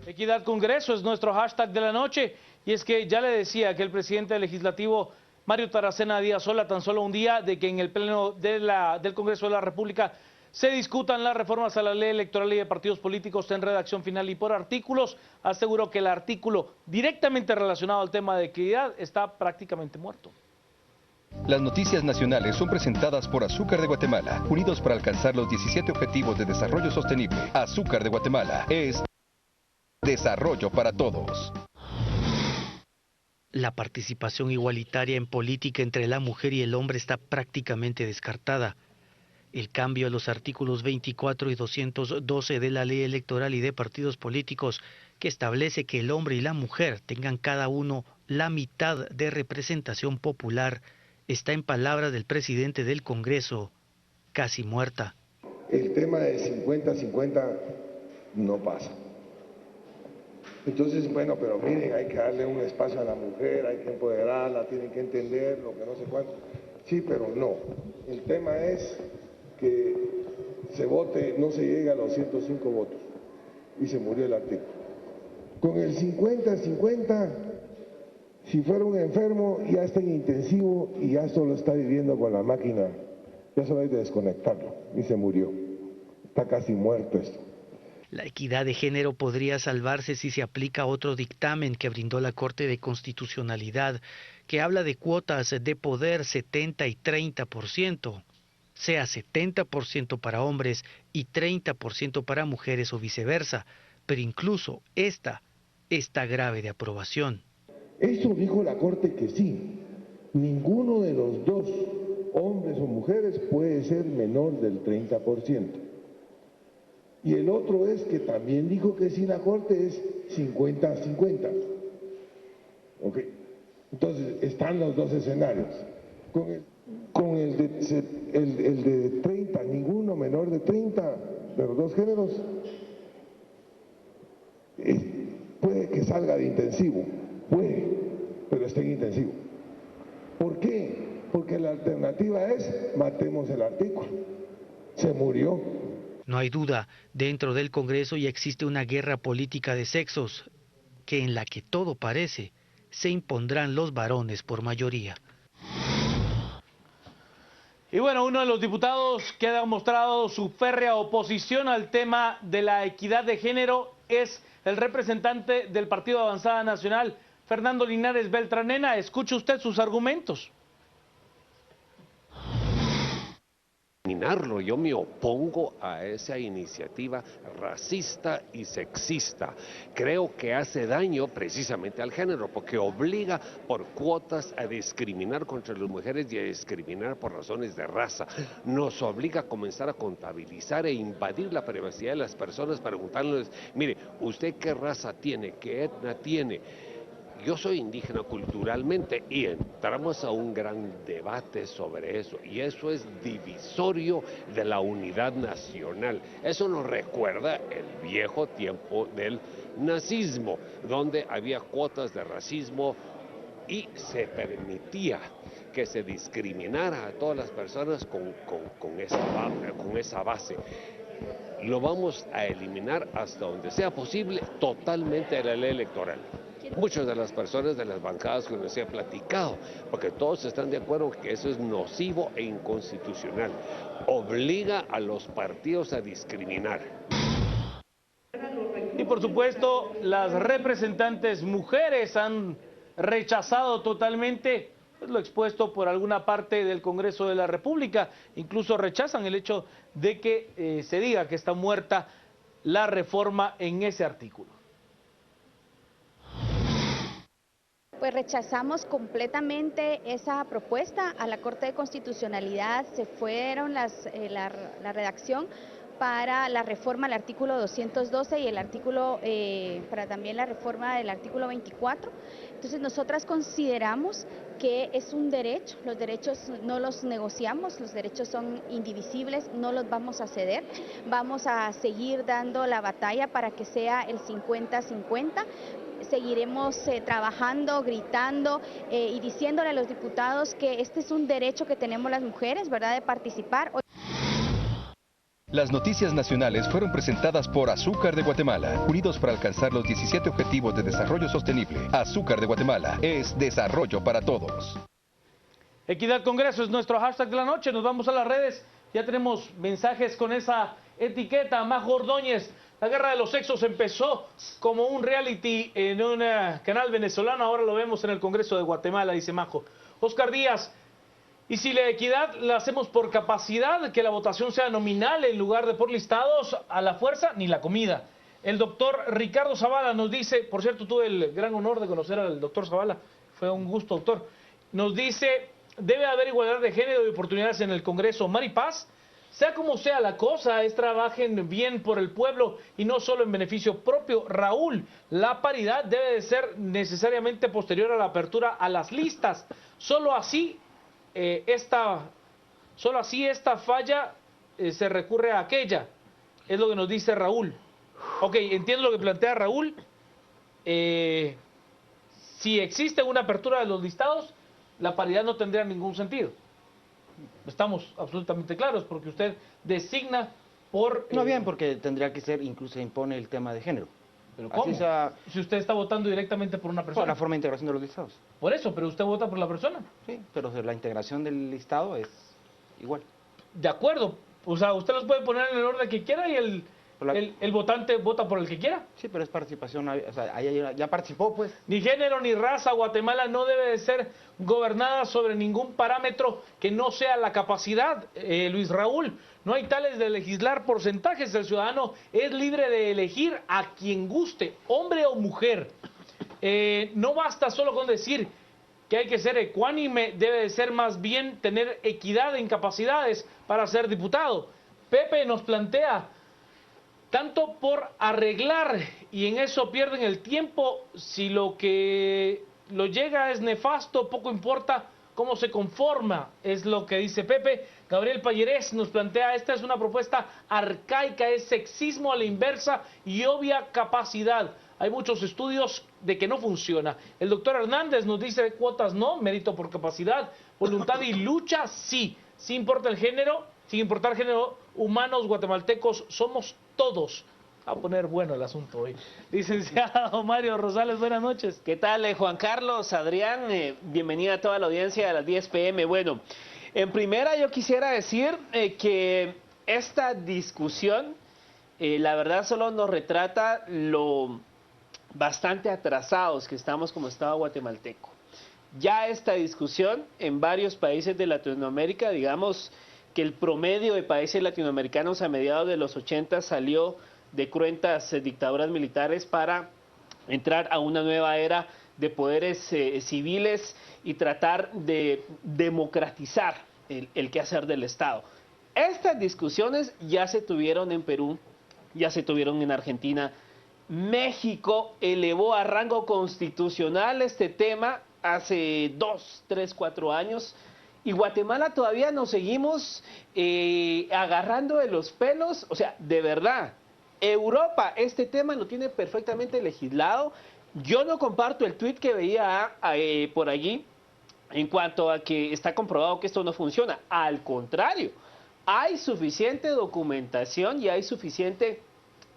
Equidad Congreso es nuestro hashtag de la noche, y es que ya le decía que el presidente legislativo Mario Taracena Díaz Sola, tan solo un día de que en el pleno del Congreso de la República se discutan las reformas a la ley electoral y de partidos políticos en redacción final y por artículos, aseguró que el artículo directamente relacionado al tema de equidad está prácticamente muerto. Las noticias nacionales son presentadas por Azúcar de Guatemala, unidos para alcanzar los 17 Objetivos de Desarrollo Sostenible. Azúcar de Guatemala es desarrollo para todos. La participación igualitaria en política entre la mujer y el hombre está prácticamente descartada. El cambio a los artículos 24 y 212 de la Ley Electoral y de Partidos Políticos, que establece que el hombre y la mujer tengan cada uno la mitad de representación popular, está en palabras del presidente del Congreso, casi muerta. El tema de 50-50 no pasa. Entonces, bueno, pero miren, hay que darle un espacio a la mujer, hay que empoderarla, tienen que entender lo que no sé cuánto. Sí, pero no. El tema es que se vote, no se llega a los 105 votos y se murió el artículo. Con el 50-50, si fuera un enfermo, ya está en intensivo y ya solo está viviendo con la máquina, ya solo hay que desconectarlo y se murió. Está casi muerto esto. La equidad de género podría salvarse si se aplica otro dictamen que brindó la Corte de Constitucionalidad, que habla de cuotas de poder 70 y 30%, sea 70% para hombres y 30% para mujeres o viceversa, pero incluso esta está grave de aprobación. Eso dijo la Corte que sí, ninguno de los dos, hombres o mujeres, puede ser menor del 30%. Y el otro es que también dijo que sí la Corte es 50-50. ¿Ok? Entonces, están los dos escenarios. Con el de 30, ninguno menor de 30 de los dos géneros, puede que salga de intensivo, puede, pero está en intensivo. ¿Por qué? Porque la alternativa es matemos el artículo. Se murió. No hay duda, dentro del Congreso ya existe una guerra política de sexos, que en la que todo parece, se impondrán los varones por mayoría. Y bueno, uno de los diputados que ha mostrado su férrea oposición al tema de la equidad de género es el representante del Partido Avanzada Nacional, Fernando Linares Beltranena. Escuche usted sus argumentos. Yo me opongo a esa iniciativa racista y sexista. Creo que hace daño precisamente al género, porque obliga por cuotas a discriminar contra las mujeres y a discriminar por razones de raza. Nos obliga a comenzar a contabilizar e invadir la privacidad de las personas, preguntándoles, mire, ¿usted qué raza tiene? ¿Qué etnia tiene? Yo soy indígena culturalmente y entramos a un gran debate sobre eso, y eso es divisorio de la unidad nacional. Eso nos recuerda el viejo tiempo del nazismo, donde había cuotas de racismo y se permitía que se discriminara a todas las personas con esa base. Lo vamos a eliminar hasta donde sea posible totalmente de la ley electoral. Muchas de las personas de las bancadas que nos he platicado, porque todos están de acuerdo que eso es nocivo e inconstitucional. Obliga a los partidos a discriminar. Y por supuesto, las representantes mujeres han rechazado totalmente lo expuesto por alguna parte del Congreso de la República. Incluso rechazan el hecho de que se diga que está muerta la reforma en ese artículo. Pues rechazamos completamente esa propuesta. A la Corte de Constitucionalidad se fueron la redacción para la reforma al artículo 212 y el artículo, para también la reforma del artículo 24. Entonces nosotras consideramos que es un derecho, los derechos no los negociamos, los derechos son indivisibles, no los vamos a ceder, vamos a seguir dando la batalla para que sea el 50-50. Seguiremos trabajando, gritando y diciéndole a los diputados que este es un derecho que tenemos las mujeres, ¿verdad?, de participar. Las noticias nacionales fueron presentadas por Azúcar de Guatemala, unidos para alcanzar los 17 Objetivos de Desarrollo Sostenible. Azúcar de Guatemala es desarrollo para todos. Equidad Congreso es nuestro hashtag de la noche. Nos vamos a las redes. Ya tenemos mensajes con esa etiqueta. Majo Ordóñez, la guerra de los sexos empezó como un reality en un canal venezolano. Ahora lo vemos en el Congreso de Guatemala, dice Majo. Oscar Díaz, y si la equidad la hacemos por capacidad, que la votación sea nominal en lugar de por listados, a la fuerza ni la comida. El doctor Ricardo Zavala nos dice, por cierto, tuve el gran honor de conocer al doctor Zavala, fue un gusto, doctor. Nos dice, debe haber igualdad de género y oportunidades en el Congreso. Mari Paz, sea como sea la cosa, es trabajen bien por el pueblo y no solo en beneficio propio. Raúl, la paridad debe de ser necesariamente posterior a la apertura a las listas. Solo así esta falla se recurre a aquella, es lo que nos dice Raúl. Ok, entiendo lo que plantea Raúl. Si existe una apertura de los listados, la paridad no tendría ningún sentido. Estamos absolutamente claros, porque usted designa por... No bien, porque tendría que ser, incluso se impone el tema de género. ¿Pero cómo? Si usted está votando directamente por una persona. Por la forma de integración de los listados. Por eso, pero usted vota por la persona. Sí, pero la integración del listado es igual. De acuerdo. O sea, usted los puede poner en el orden que quiera y el votante vota por el que quiera. Sí, pero es participación. O sea, ya participó, pues. Ni género ni raza. Guatemala no debe de ser gobernada sobre ningún parámetro que no sea la capacidad. Luis Raúl, no hay tales de legislar porcentajes. El ciudadano es libre de elegir a quien guste, hombre o mujer. No basta solo con decir que hay que ser ecuánime, debe de ser más bien tener equidad en capacidades para ser diputado. Pepe nos plantea, tanto por arreglar y en eso pierden el tiempo, si lo que lo llega es nefasto, poco importa cómo se conforma, es lo que dice Pepe. Gabriel Pallerés nos plantea, esta es una propuesta arcaica, es sexismo a la inversa y obvia capacidad. Hay muchos estudios de que no funciona. El doctor Hernández nos dice, cuotas no, mérito por capacidad, voluntad y lucha sí. Sí importa el género, sin importar género, humanos guatemaltecos somos todos. Va a poner bueno el asunto hoy. Licenciado Mario Rosales, buenas noches. ¿Qué tal, Juan Carlos, Adrián? Bienvenida a toda la audiencia de las 10 p.m. Bueno, en primera yo quisiera decir que esta discusión, la verdad, solo nos retrata lo bastante atrasados que estamos como Estado guatemalteco. Ya esta discusión en varios países de Latinoamérica, digamos que el promedio de países latinoamericanos a mediados de los 80 salió de cruentas dictaduras militares para entrar a una nueva era de poderes civiles y tratar de democratizar el quehacer del Estado. Estas discusiones ya se tuvieron en Perú, ya se tuvieron en Argentina. México elevó a rango constitucional este tema hace 2, 3, 4 años. Y Guatemala todavía nos seguimos agarrando de los pelos. O sea, de verdad, Europa este tema lo tiene perfectamente legislado. Yo no comparto el tuit que veía por allí en cuanto a que está comprobado que esto no funciona. Al contrario, hay suficiente documentación y hay suficiente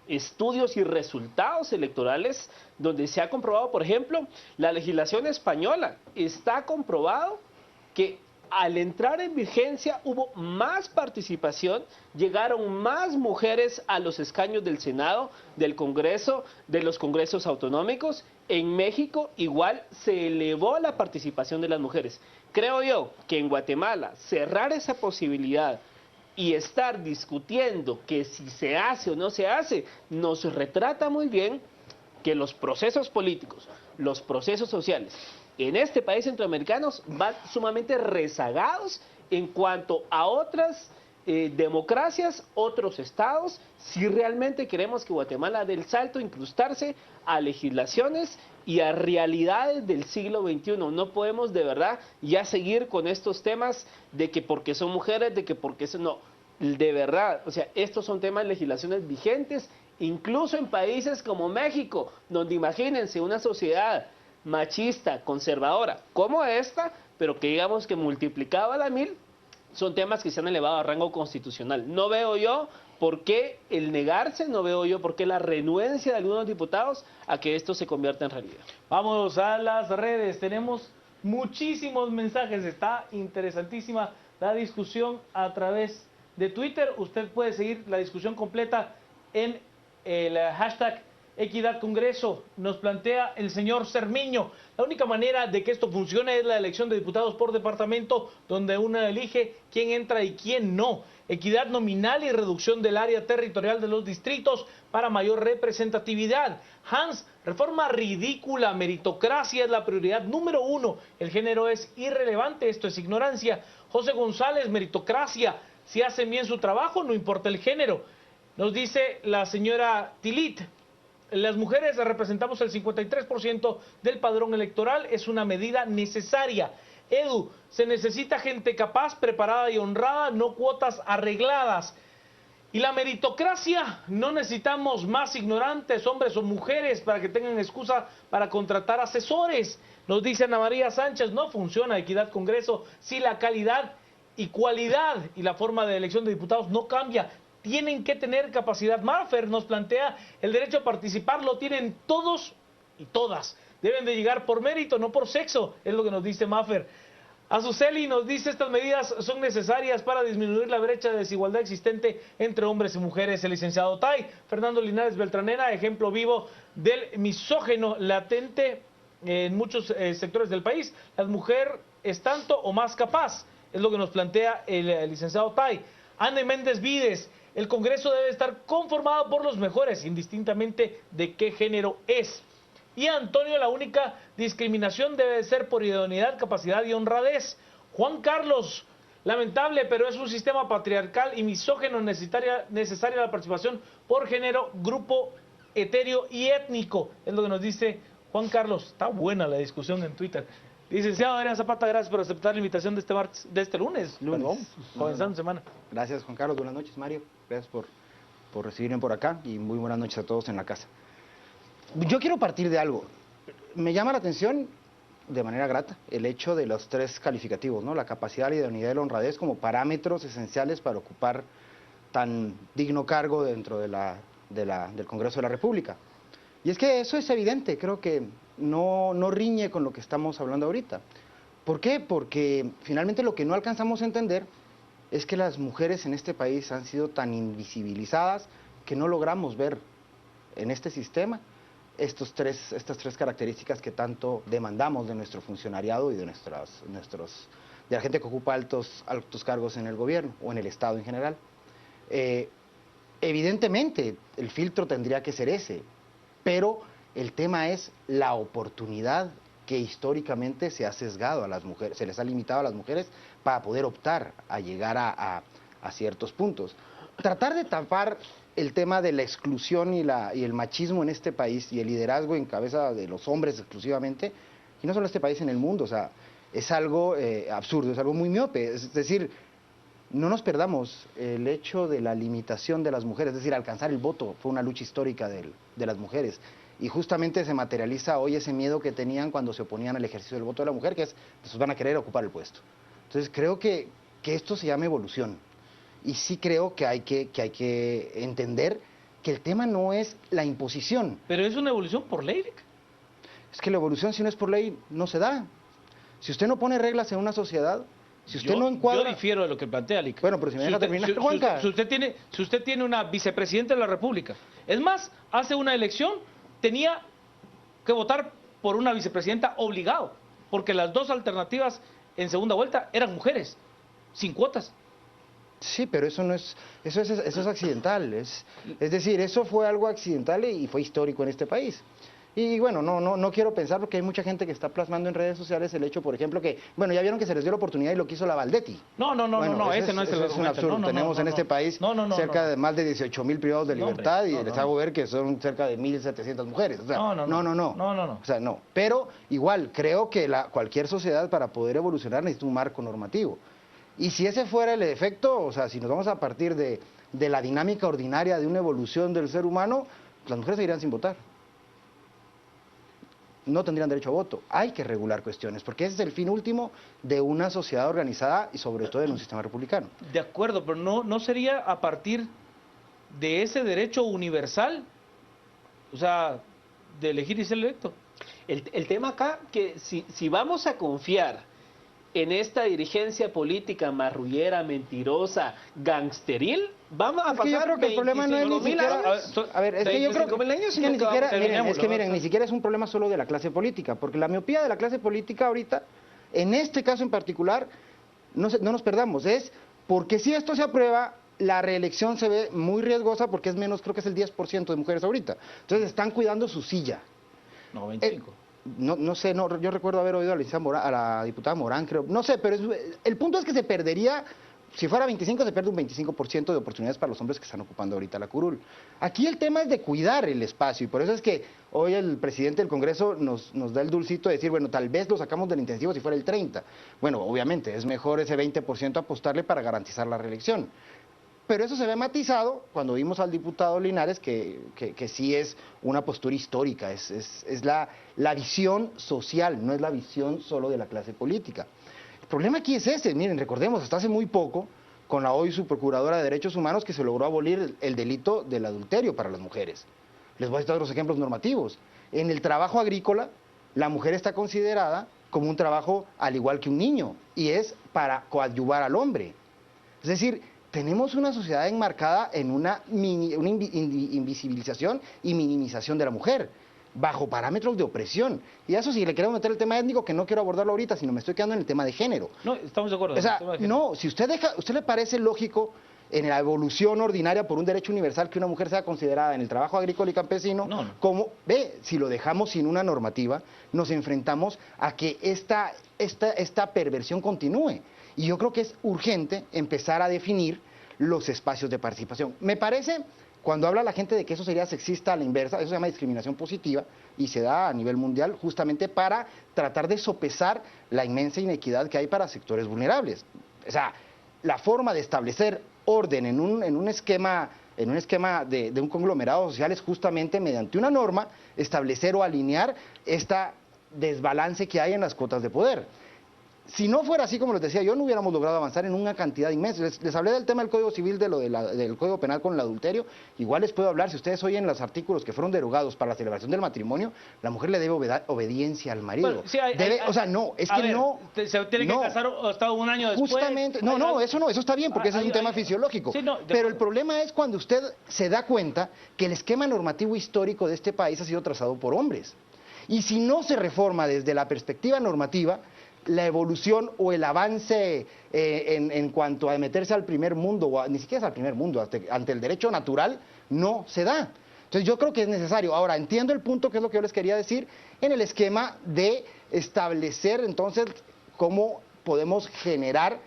estudios y resultados electorales donde se ha comprobado, por ejemplo, la legislación española. Está comprobado que al entrar en vigencia hubo más participación, llegaron más mujeres a los escaños del Senado, del Congreso, de los congresos autonómicos. En México igual se elevó la participación de las mujeres. Creo yo que en Guatemala cerrar esa posibilidad y estar discutiendo que si se hace o no se hace, nos retrata muy bien que los procesos políticos, los procesos sociales en este país centroamericanos van sumamente rezagados en cuanto a otras democracias, otros estados, si realmente queremos que Guatemala dé el salto, incrustarse a legislaciones y a realidades del siglo XXI. No podemos de verdad ya seguir con estos temas de que porque son mujeres, de que porque son... No, de verdad, o sea, estos son temas de legislaciones vigentes, incluso en países como México, donde imagínense una sociedad machista, conservadora, como esta, pero que digamos que multiplicaba a la 1000, son temas que se han elevado a rango constitucional. No veo yo ¿Por qué el negarse? No veo yo por qué la renuencia de algunos diputados a que esto se convierta en realidad. Vamos a las redes, tenemos muchísimos mensajes, está interesantísima la discusión a través de Twitter. Usted puede seguir la discusión completa en el hashtag Equidad Congreso. Nos plantea el señor Cermiño: la única manera de que esto funcione es la elección de diputados por departamento, donde uno elige quién entra y quién no. Equidad nominal y reducción del área territorial de los distritos para mayor representatividad. Hans, reforma ridícula, meritocracia es la prioridad número 1. El género es irrelevante, esto es ignorancia. José González, meritocracia, si hacen bien su trabajo, no importa el género. Nos dice la señora Tilit: las mujeres representamos el 53% del padrón electoral, es una medida necesaria. Edu, se necesita gente capaz, preparada y honrada, no cuotas arregladas. Y la meritocracia, no necesitamos más ignorantes, hombres o mujeres, para que tengan excusa para contratar asesores. Nos dice Ana María Sánchez: no funciona Equidad Congreso si la calidad y cualidad y la forma de elección de diputados no cambia. Tienen que tener capacidad. Maffer nos plantea: el derecho a participar lo tienen todos y todas. Deben de llegar por mérito, no por sexo, es lo que nos dice Maffer. Azuceli nos dice: estas medidas son necesarias para disminuir la brecha de desigualdad existente entre hombres y mujeres. El licenciado Tai. Fernando Linares Beltranena: ejemplo vivo del misógeno latente en muchos sectores del país. La mujer es tanto o más capaz, es lo que nos plantea el licenciado Tai. Anne Méndez Vides: el Congreso debe estar conformado por los mejores, indistintamente de qué género es. Y Antonio: la única discriminación debe ser por idoneidad, capacidad y honradez. Juan Carlos: lamentable, pero es un sistema patriarcal y misógeno, necesaria la participación por género, grupo etéreo y étnico. Es lo que nos dice Juan Carlos. Está buena la discusión en Twitter. Licenciado Adrián Zapata, gracias por aceptar la invitación de este lunes. Perdón, comenzando semana. Gracias, Juan Carlos. Buenas noches, Mario. Gracias por recibirme por acá y muy buenas noches a todos en la casa. Yo quiero partir de algo. Me llama la atención, de manera grata, el hecho de los 3 calificativos, ¿no? La capacidad, la idoneidad y la honradez como parámetros esenciales para ocupar tan digno cargo dentro del Congreso de la República. Y es que eso es evidente, creo que no riñe con lo que estamos hablando ahorita. ¿Por qué? Porque finalmente lo que no alcanzamos a entender es que las mujeres en este país han sido tan invisibilizadas que no logramos ver en este sistema estas tres características que tanto demandamos de nuestro funcionariado y de la gente que ocupa altos cargos en el gobierno o en el Estado en general. Evidentemente, el filtro tendría que ser ese, pero el tema es la oportunidad que históricamente se ha sesgado a las mujeres, se les ha limitado a las mujeres para poder optar a llegar a ciertos puntos. Tratar de tapar el tema de la exclusión y el machismo en este país y el liderazgo en cabeza de los hombres exclusivamente, y no solo en este país, en el mundo, o sea, es algo absurdo, es algo muy miope. Es decir, no nos perdamos el hecho de la limitación de las mujeres, es decir, alcanzar el voto fue una lucha histórica de las mujeres. Y justamente se materializa hoy ese miedo que tenían cuando se oponían al ejercicio del voto de la mujer, que es, pues van a querer ocupar el puesto. Entonces creo que esto se llama evolución. Y sí creo que hay que entender que el tema no es la imposición. Pero es una evolución por ley. Es que la evolución, si no es por ley, no se da. Si usted no pone reglas en una sociedad, si usted no encuadra... Yo difiero de lo que plantea Lic. Bueno, pero si me deja terminar, Juanca. Si usted tiene una vicepresidenta de la República, es más, hace una elección, tenía que votar por una vicepresidenta obligado, porque las 2 alternativas en segunda vuelta eran mujeres, sin cuotas. Sí, pero eso es accidental, es decir, eso fue algo accidental y fue histórico en este país. Y bueno, no quiero pensar, porque hay mucha gente que está plasmando en redes sociales el hecho, por ejemplo, que, bueno, ya vieron que se les dio la oportunidad y lo quiso la Valdetti. Ese no es el argumento. Es un absurdo. Tenemos en este país cerca de más de 18,000 privados de libertad y les hago ver que son cerca de 1,700 mujeres. O sea, no. O sea, no. Pero igual, creo que cualquier sociedad, para poder evolucionar, necesita un marco normativo. Y si ese fuera el efecto, o sea, si nos vamos a partir de la dinámica ordinaria de una evolución del ser humano, las mujeres seguirían sin votar. No tendrían derecho a voto. Hay que regular cuestiones, porque ese es el fin último de una sociedad organizada y sobre todo en un sistema republicano. De acuerdo, pero no sería a partir de ese derecho universal, o sea, de elegir y ser electo. El tema acá, que si vamos a confiar en esta dirigencia política marrullera, mentirosa, gangsteril, vamos a pasar. Yo creo que el problema no es ni siquiera. A ver, es que yo creo que ni siquiera, miren, ni siquiera es un problema solo de la clase política, porque la miopía de la clase política ahorita, en este caso en particular, no nos perdamos, es porque si esto se aprueba, la reelección se ve muy riesgosa porque es menos, creo que es el 10% de mujeres ahorita. Entonces están cuidando su silla. No, 25. No sé, yo recuerdo haber oído a la diputada Morán, creo. No sé, pero el punto es que se perdería, si fuera 25, se pierde un 25% de oportunidades para los hombres que están ocupando ahorita la curul. Aquí el tema es de cuidar el espacio, y por eso es que hoy el presidente del Congreso nos da el dulcito de decir, bueno, tal vez lo sacamos del intensivo si fuera el 30%. Bueno, obviamente, es mejor ese 20% apostarle para garantizar la reelección. Pero eso se ve matizado cuando vimos al diputado Linares, que sí es una postura histórica, es la visión social, no es la visión solo de la clase política. El problema aquí es ese, miren, recordemos, hasta hace muy poco, con la hoy subprocuradora de Derechos Humanos, que se logró abolir el delito del adulterio para las mujeres. Les voy a citar otros ejemplos normativos. En el trabajo agrícola, la mujer está considerada como un trabajo al igual que un niño, y es para coadyuvar al hombre. Es decir, tenemos una sociedad enmarcada en una invisibilización y minimización de la mujer, bajo parámetros de opresión. Y eso si le queremos meter el tema étnico, que no quiero abordarlo ahorita, sino me estoy quedando en el tema de género. No, estamos de acuerdo. O sea, no, si usted le parece lógico en la evolución ordinaria por un derecho universal que una mujer sea considerada en el trabajo agrícola y campesino, como, si lo dejamos sin una normativa, nos enfrentamos a que esta perversión continúe. Y yo creo que es urgente empezar a definir los espacios de participación. Me parece, cuando habla la gente de que eso sería sexista a la inversa, eso se llama discriminación positiva y se da a nivel mundial justamente para tratar de sopesar la inmensa inequidad que hay para sectores vulnerables. O sea, la forma de establecer orden en un esquema de un conglomerado social es justamente mediante una norma establecer o alinear esta desbalance que hay en las cuotas de poder. Si no fuera así, como les decía, yo no hubiéramos logrado avanzar en una cantidad inmensa. Les hablé del tema del Código Civil, del Código Penal con el adulterio. Igual les puedo hablar, si ustedes oyen los artículos que fueron derogados para la celebración del matrimonio, la mujer le debe obediencia al marido. Bueno, sí, o sea, no, es que no... Se tiene que casar hasta un año después. Justamente, eso está bien, porque ese es un tema fisiológico. Sí, pero el problema es cuando usted se da cuenta que el esquema normativo histórico de este país ha sido trazado por hombres. Y si no se reforma desde la perspectiva normativa, la evolución o el avance en cuanto a meterse al primer mundo, o ni siquiera es al primer mundo, ante el derecho natural, no se da. Entonces yo creo que es necesario. Ahora, entiendo el punto, que es lo que yo les quería decir, en el esquema de establecer entonces cómo podemos generar,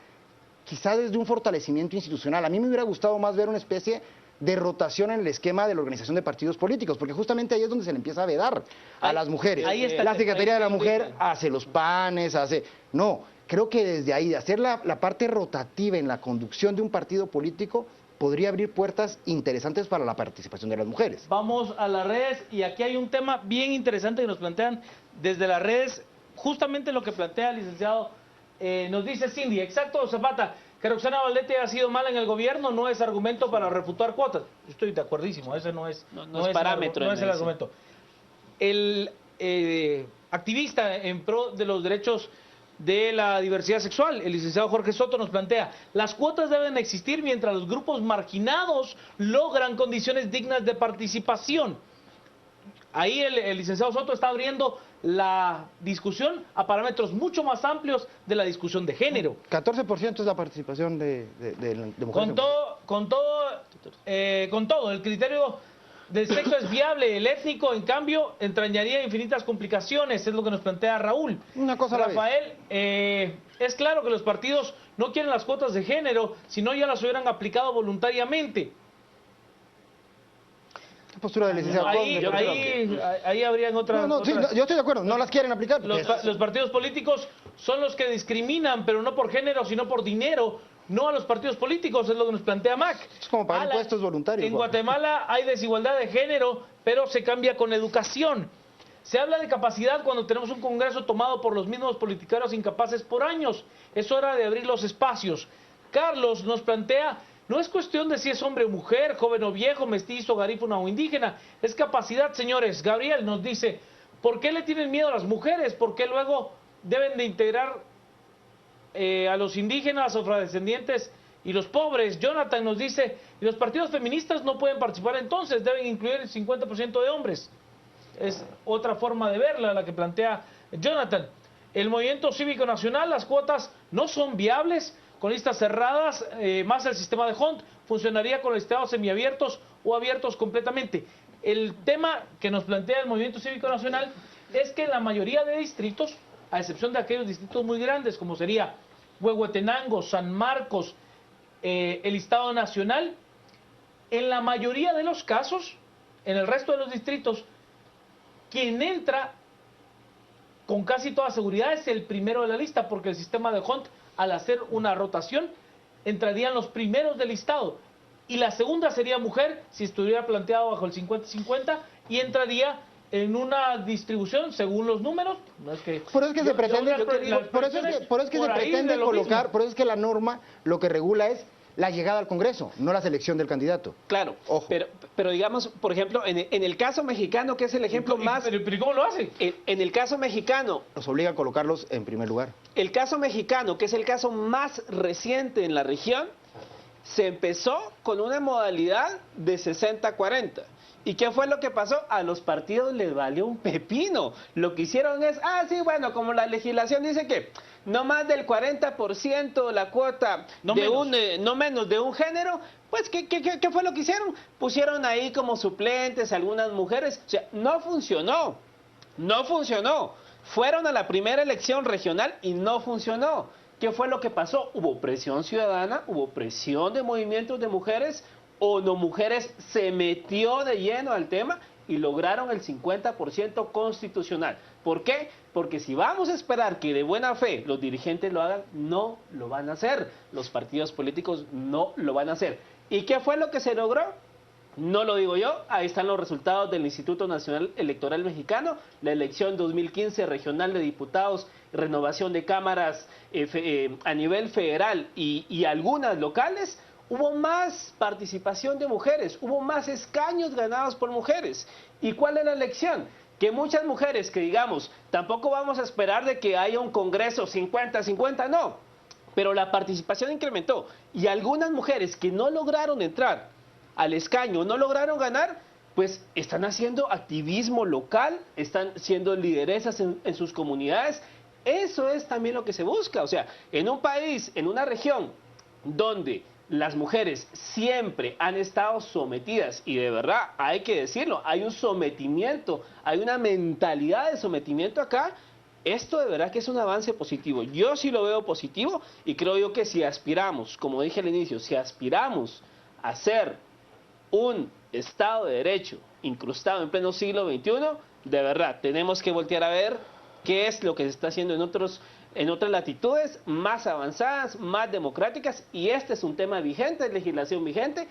quizás desde un fortalecimiento institucional. A mí me hubiera gustado más ver una especie de rotación en el esquema de la organización de partidos políticos, porque justamente ahí es donde se le empieza a vedar a las mujeres. Ahí está, la Secretaría de la Mujer hace los panes, No, creo que desde ahí, de hacer la parte rotativa en la conducción de un partido político, podría abrir puertas interesantes para la participación de las mujeres. Vamos a las redes, y aquí hay un tema bien interesante que nos plantean desde las redes, justamente lo que plantea el licenciado, nos dice Cindy, exacto, Zapata, que Roxana Valdete ha sido mala en el gobierno no es argumento para refutar cuotas. Estoy de acuerdísimo, ese no es parámetro. No es el argumento. El activista en pro de los derechos de la diversidad sexual, el licenciado Jorge Soto, nos plantea: las cuotas deben existir mientras los grupos marginados logran condiciones dignas de participación. Ahí el licenciado Soto está abriendo la discusión a parámetros mucho más amplios de la discusión de género. 14% es la participación de mujeres. Con todo, el criterio del sexo es viable, el étnico, en cambio, entrañaría infinitas complicaciones, es lo que nos plantea Raúl. Una cosa a la vez. Rafael, es claro que los partidos no quieren las cuotas de género, si no ya las hubieran aplicado voluntariamente. ¿Qué postura del licenciado? Ahí habrían otras... Sí, yo estoy de acuerdo, no las quieren aplicar. Los partidos políticos son los que discriminan, pero no por género, sino por dinero. No a los partidos políticos, es lo que nos plantea Mac. Es como pagar impuestos voluntarios. En Guatemala hay desigualdad de género, pero se cambia con educación. Se habla de capacidad cuando tenemos un Congreso tomado por los mismos politiqueros incapaces por años. Es hora de abrir los espacios. Carlos nos plantea: no es cuestión de si es hombre o mujer, joven o viejo, mestizo, garífuna o indígena, es capacidad, señores. Gabriel nos dice, ¿por qué le tienen miedo a las mujeres? ¿Por qué luego deben de integrar a los indígenas, afrodescendientes y los pobres? Jonathan nos dice, y los partidos feministas no pueden participar entonces, deben incluir el 50% de hombres. Es otra forma de verla, la que plantea Jonathan. El Movimiento Cívico Nacional, las cuotas no son viables, con listas cerradas, más el sistema de Hunt, funcionaría con listados semiabiertos o abiertos completamente. El tema que nos plantea el Movimiento Cívico Nacional es que en la mayoría de distritos, a excepción de aquellos distritos muy grandes, como sería Huehuetenango, San Marcos, el Estado Nacional, en la mayoría de los casos, en el resto de los distritos, quien entra con casi toda seguridad es el primero de la lista, porque el sistema de Hunt, al hacer una rotación, entrarían los primeros del listado. Y la segunda sería mujer, si estuviera planteado bajo el 50-50, y entraría en una distribución según los números. No es que por eso es que se pretende, por eso es que se pretende colocar, por eso es que la norma lo que regula es la llegada al Congreso, no la selección del candidato. Claro, ojo. Pero digamos, por ejemplo, en el caso mexicano, que es el ejemplo más... ¿Pero cómo lo hace? En el caso mexicano... Nos obliga a colocarlos en primer lugar. El caso mexicano, que es el caso más reciente en la región, se empezó con una modalidad de 60-40. ¿Y qué fue lo que pasó? A los partidos les valió un pepino. Lo que hicieron es, sí, bueno, como la legislación dice que no más del 40% de la cuota no menos de un género, pues ¿qué fue lo que hicieron? Pusieron ahí como suplentes algunas mujeres. O sea, no funcionó. No funcionó. Fueron a la primera elección regional y no funcionó. ¿Qué fue lo que pasó? Hubo presión ciudadana, hubo presión de movimientos de mujeres, o no mujeres se metió de lleno al tema y lograron el 50% constitucional. ¿Por qué? Porque si vamos a esperar que de buena fe los dirigentes lo hagan, no lo van a hacer. Los partidos políticos no lo van a hacer. ¿Y qué fue lo que se logró? No lo digo yo, ahí están los resultados del Instituto Nacional Electoral Mexicano, la elección 2015 regional de diputados, renovación de cámaras a nivel federal y algunas locales. Hubo más participación de mujeres, hubo más escaños ganados por mujeres. ¿Y cuál es la elección? Que muchas mujeres que digamos, tampoco vamos a esperar de que haya un congreso 50-50, no. Pero la participación incrementó. Y algunas mujeres que no lograron entrar al escaño, no lograron ganar, pues están haciendo activismo local, están siendo lideresas en sus comunidades. Eso es también lo que se busca. O sea, en un país, en una región donde las mujeres siempre han estado sometidas, y de verdad hay que decirlo, hay un sometimiento, hay una mentalidad de sometimiento acá. Esto de verdad que es un avance positivo. Yo sí lo veo positivo y creo yo que si aspiramos, como dije al inicio, si aspiramos a ser un Estado de Derecho incrustado en pleno siglo XXI, de verdad tenemos que voltear a ver qué es lo que se está haciendo en otras latitudes más avanzadas, más democráticas, y este es un tema vigente, es legislación vigente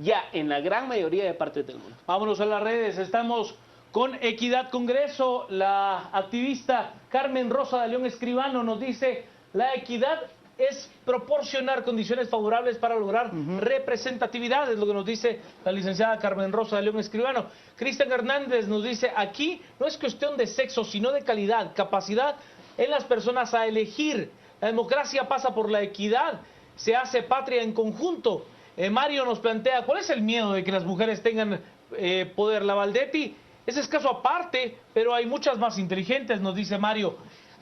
ya en la gran mayoría de partes del mundo. Vámonos a las redes, estamos con Equidad Congreso. La activista Carmen Rosa de León Escribano nos dice, la equidad es proporcionar condiciones favorables para lograr representatividad, es lo que nos dice la licenciada Carmen Rosa de León Escribano. Cristian Hernández nos dice, aquí no es cuestión de sexo, sino de calidad, capacidad en las personas a elegir. La democracia pasa por la equidad, se hace patria en conjunto. Mario nos plantea, ¿cuál es el miedo de que las mujeres tengan poder? La Valdetti ese es caso aparte, pero hay muchas más inteligentes, nos dice Mario.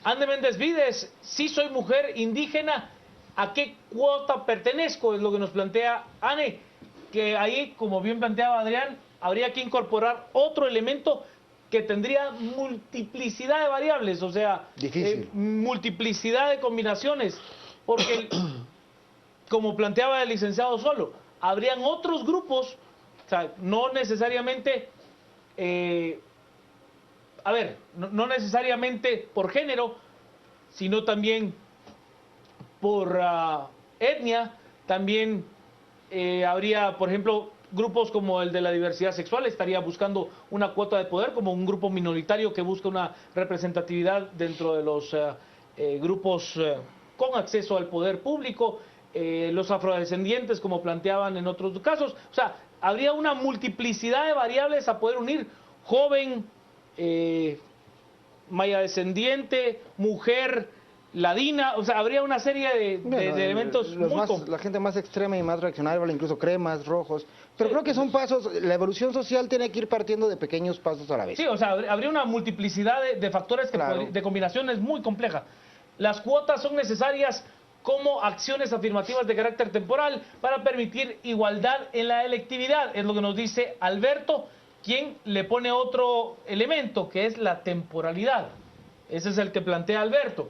Ande Méndez Vides, sí soy mujer indígena, ¿a qué cuota pertenezco? Es lo que nos plantea Ane, que ahí, como bien planteaba Adrián, habría que incorporar otro elemento que tendría multiplicidad de variables, o sea, multiplicidad de combinaciones, porque, como planteaba el licenciado Solo, habrían otros grupos, o sea, no necesariamente, no necesariamente por género, sino también por etnia. También habría, por ejemplo, grupos como el de la diversidad sexual, estaría buscando una cuota de poder, como un grupo minoritario que busca una representatividad dentro de los grupos con acceso al poder público. los afrodescendientes, como planteaban en otros casos. O sea, habría una multiplicidad de variables a poder unir: joven, maya descendiente, mujer, ladina. O sea, habría una serie de elementos la gente más extrema y más reaccionaria, incluso cremas, rojos. Pero creo que son pasos, la evolución social tiene que ir partiendo de pequeños pasos a la vez. Sí, o sea, habría una multiplicidad de factores de combinaciones muy compleja. Las cuotas son necesarias como acciones afirmativas de carácter temporal para permitir igualdad en la electividad. Es lo que nos dice Alberto, quien le pone otro elemento, que es la temporalidad. Ese es el que plantea Alberto.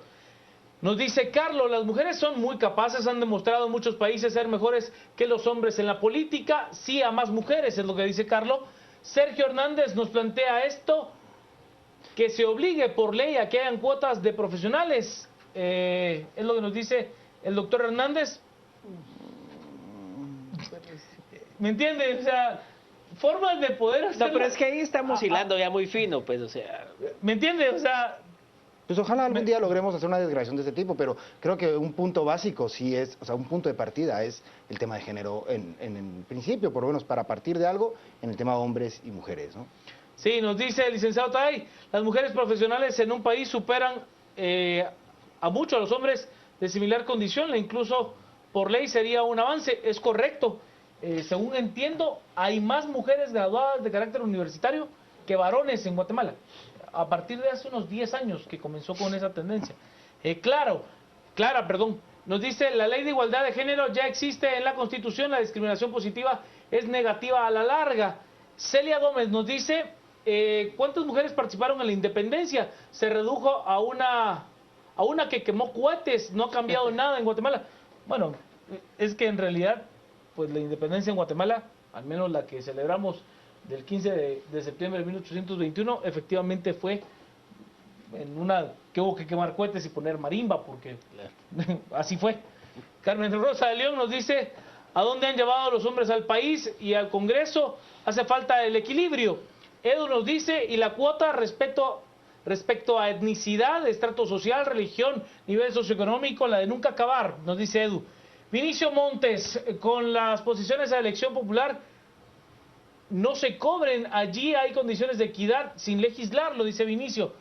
Nos dice Carlos: las mujeres son muy capaces, han demostrado en muchos países ser mejores que los hombres en la política. Sí a más mujeres, es lo que dice Carlos. Sergio Hernández nos plantea esto: que se obligue por ley a que hayan cuotas de profesionales. Es lo que nos dice el doctor Hernández. ¿Me entiende? O sea, formas de poder hacer... No, pero es que ahí estamos hilando ya muy fino, pues, o sea... ¿Me entiende? O sea... Pues ojalá algún día logremos hacer una desgradación de este tipo, pero creo que un punto básico sí es, o sea, un punto de partida es el tema de género en el principio, por lo menos para partir de algo, en el tema de hombres y mujeres, ¿no? Sí, nos dice el licenciado Tay: las mujeres profesionales en un país superan a mucho a los hombres de similar condición, incluso por ley sería un avance. Es correcto. Según entiendo, hay más mujeres graduadas de carácter universitario que varones en Guatemala, a partir de hace unos 10 años que comenzó con esa tendencia. Clara, nos dice: la ley de igualdad de género ya existe en la Constitución, la discriminación positiva es negativa a la larga. Celia Gómez nos dice: ¿cuántas mujeres participaron en la independencia? Se redujo a una que quemó cohetes, no ha cambiado nada en Guatemala. Bueno, es que en realidad, pues la independencia en Guatemala, al menos la que celebramos del 15 de septiembre de 1821, efectivamente fue en una que hubo que quemar cohetes y poner marimba, porque así fue. Carmen Rosa de León nos dice: ¿a dónde han llevado los hombres al país y al Congreso? Hace falta el equilibrio. Edu nos dice: y la cuota respecto a etnicidad, estrato social, religión, nivel socioeconómico, la de nunca acabar, nos dice Edu. Vinicio Montes: con las posiciones a elección popular no se cobren, allí hay condiciones de equidad sin legislar, lo dice Vinicio.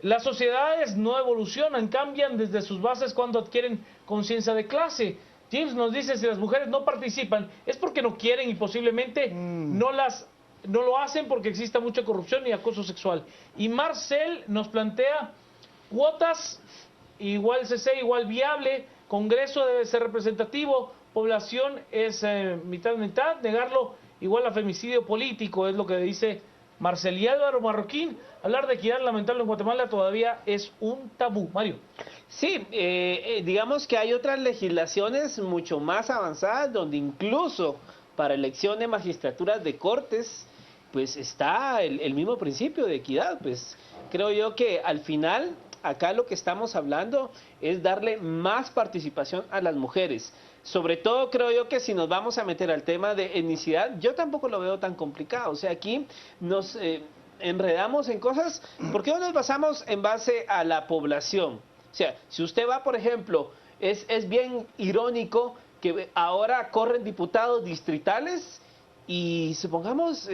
Las sociedades no evolucionan, cambian desde sus bases cuando adquieren conciencia de clase. James nos dice: si las mujeres no participan es porque no quieren y posiblemente no lo hacen porque exista mucha corrupción y acoso sexual. Y Marcel nos plantea: cuotas igual CC igual viable, Congreso debe ser representativo, población es mitad, negarlo igual a femicidio político, es lo que dice Marcel. Y Álvaro Marroquín: hablar de equidad lamentable en Guatemala todavía es un tabú. Mario. Sí, digamos que hay otras legislaciones mucho más avanzadas donde incluso para elección de magistraturas de cortes pues está el mismo principio de equidad. Pues creo yo que al final acá lo que estamos hablando es darle más participación a las mujeres. Sobre todo creo yo que si nos vamos a meter al tema de etnicidad, yo tampoco lo veo tan complicado. O sea, aquí nos enredamos en cosas, porque no nos basamos en base a la población. O sea, si usted va, por ejemplo, es bien irónico que ahora corren diputados distritales y supongamos